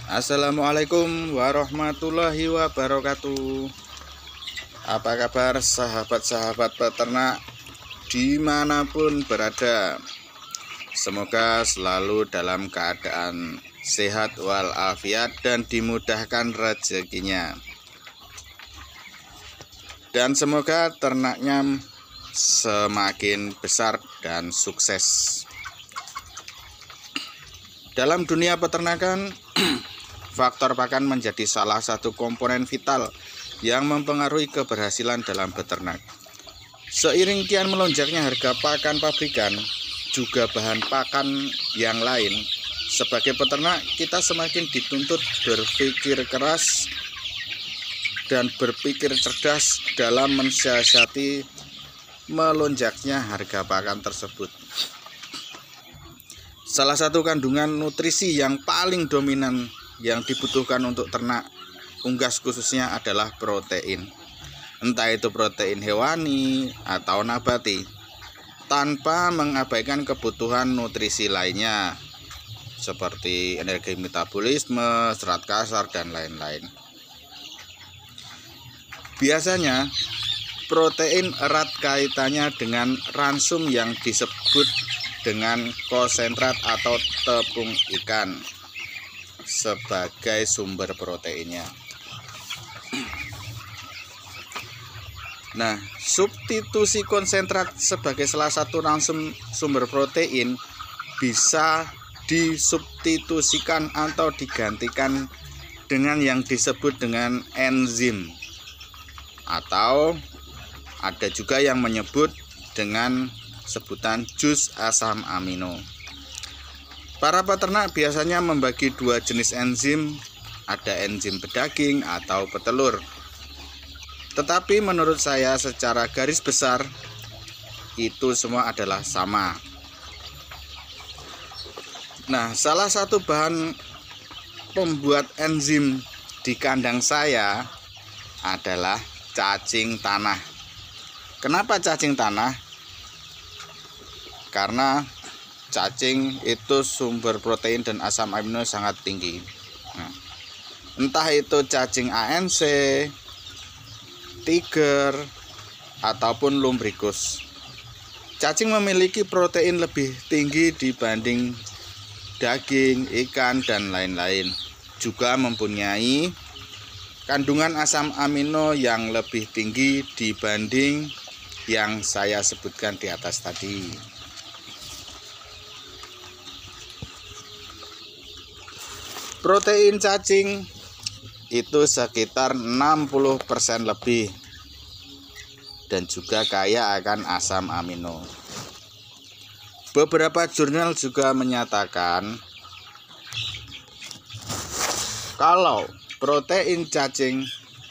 Assalamualaikum warahmatullahi wabarakatuh. Apa kabar sahabat-sahabat peternak dimanapun berada? Semoga selalu dalam keadaan sehat walafiat dan dimudahkan rezekinya. Dan semoga ternaknya semakin besar dan sukses. Dalam dunia peternakan, faktor pakan menjadi salah satu komponen vital yang mempengaruhi keberhasilan dalam beternak. Seiring kian melonjaknya harga pakan pabrikan, juga bahan pakan yang lain, sebagai peternak kita semakin dituntut berpikir keras dan berpikir cerdas dalam mensiasati melonjaknya harga pakan tersebut. Salah satu kandungan nutrisi yang paling dominan yang dibutuhkan untuk ternak unggas khususnya adalah protein. Entah itu protein hewani atau nabati, tanpa mengabaikan kebutuhan nutrisi lainnya seperti energi metabolisme, serat kasar, dan lain-lain. Biasanya protein erat kaitannya dengan ransum yang disebut dengan konsentrat atau tepung ikan sebagai sumber proteinnya. Nah, substitusi konsentrat sebagai salah satu ransum sumber protein bisa disubstitusikan atau digantikan dengan yang disebut dengan enzim, atau ada juga yang menyebut dengan sebutan jus asam amino. Para peternak biasanya membagi dua jenis enzim, ada enzim pedaging atau petelur. Tetapi menurut saya secara garis besar itu semua adalah sama. Nah, salah satu bahan pembuat enzim di kandang saya adalah cacing tanah. Kenapa cacing tanah? Karena cacing itu sumber protein dan asam amino sangat tinggi. Nah, entah itu cacing ANC, tiger, ataupun lumbricus. Cacing memiliki protein lebih tinggi dibanding daging, ikan, dan lain-lain. Juga mempunyai kandungan asam amino yang lebih tinggi dibanding yang saya sebutkan di atas tadi. Protein cacing itu sekitar 60% lebih dan juga kaya akan asam amino. Beberapa jurnal juga menyatakan kalau protein cacing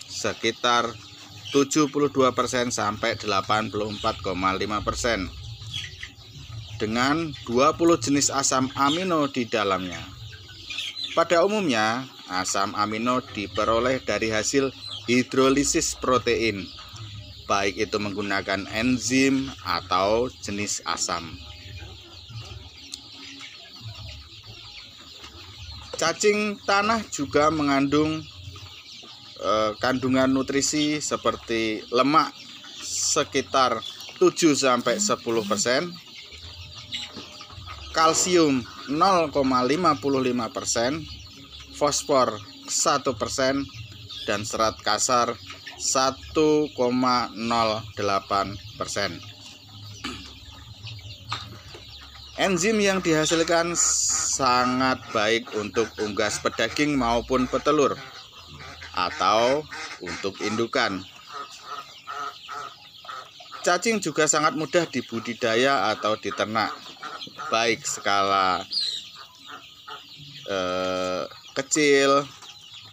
sekitar 72% sampai 84,5% dengan 20 jenis asam amino di dalamnya. Pada umumnya, asam amino diperoleh dari hasil hidrolisis protein, baik itu menggunakan enzim atau jenis asam. Cacing tanah juga mengandung kandungan nutrisi seperti lemak sekitar 7-10%, kalsium 0,55%, fosfor 1%, dan serat kasar 1,08%. Enzim yang dihasilkan sangat baik untuk unggas pedaging maupun petelur atau untuk indukan. Cacing juga sangat mudah dibudidaya atau diternak, baik skala kecil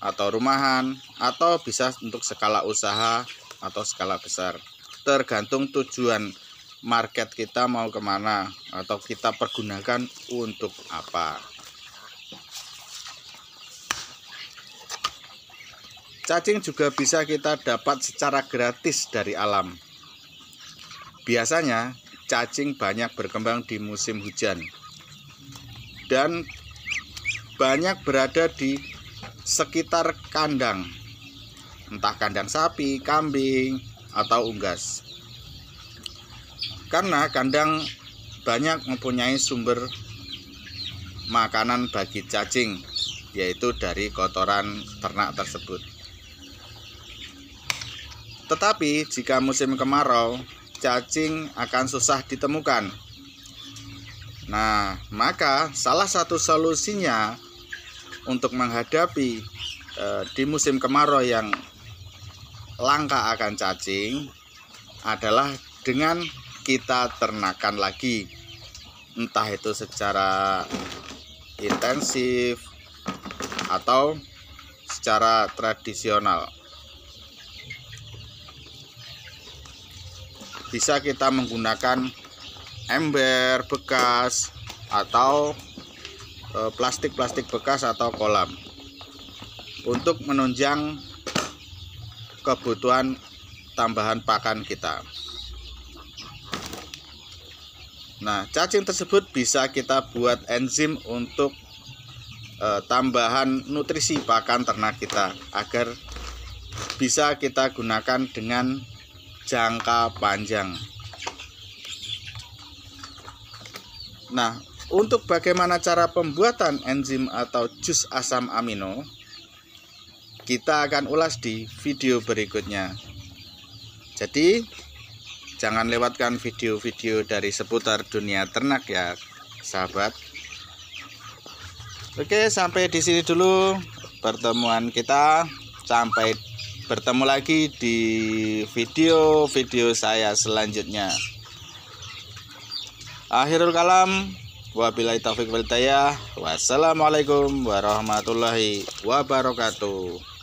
atau rumahan, atau bisa untuk skala usaha atau skala besar, tergantung tujuan market kita mau kemana atau kita pergunakan untuk apa. Cacing juga bisa kita dapat secara gratis dari alam. Biasanya cacing banyak berkembang di musim hujan dan banyak berada di sekitar kandang, entah kandang sapi, kambing, atau unggas. Karena kandang banyak mempunyai sumber makanan bagi cacing, yaitu dari kotoran ternak tersebut. Tetapi jika musim kemarau, cacing akan susah ditemukan. Nah, maka salah satu solusinya untuk menghadapi di musim kemarau yang langka akan cacing adalah dengan kita ternakan lagi, entah itu secara intensif atau secara tradisional. Bisa kita menggunakan ember bekas atau plastik-plastik bekas atau kolam untuk menunjang kebutuhan tambahan pakan kita. Nah, cacing tersebut bisa kita buat enzim untuk tambahan nutrisi pakan ternak kita agar bisa kita gunakan dengan jangka panjang. Nah, untuk bagaimana cara pembuatan enzim atau jus asam amino, kita akan ulas di video berikutnya. Jadi, jangan lewatkan video-video dari seputar dunia ternak ya, sahabat. Oke, sampai di sini dulu pertemuan kita. Sampai bertemu lagi di video-video saya selanjutnya. Akhirul kalam, wabillahi taufiq wal hidayah. Wassalamualaikum warahmatullahi wabarakatuh.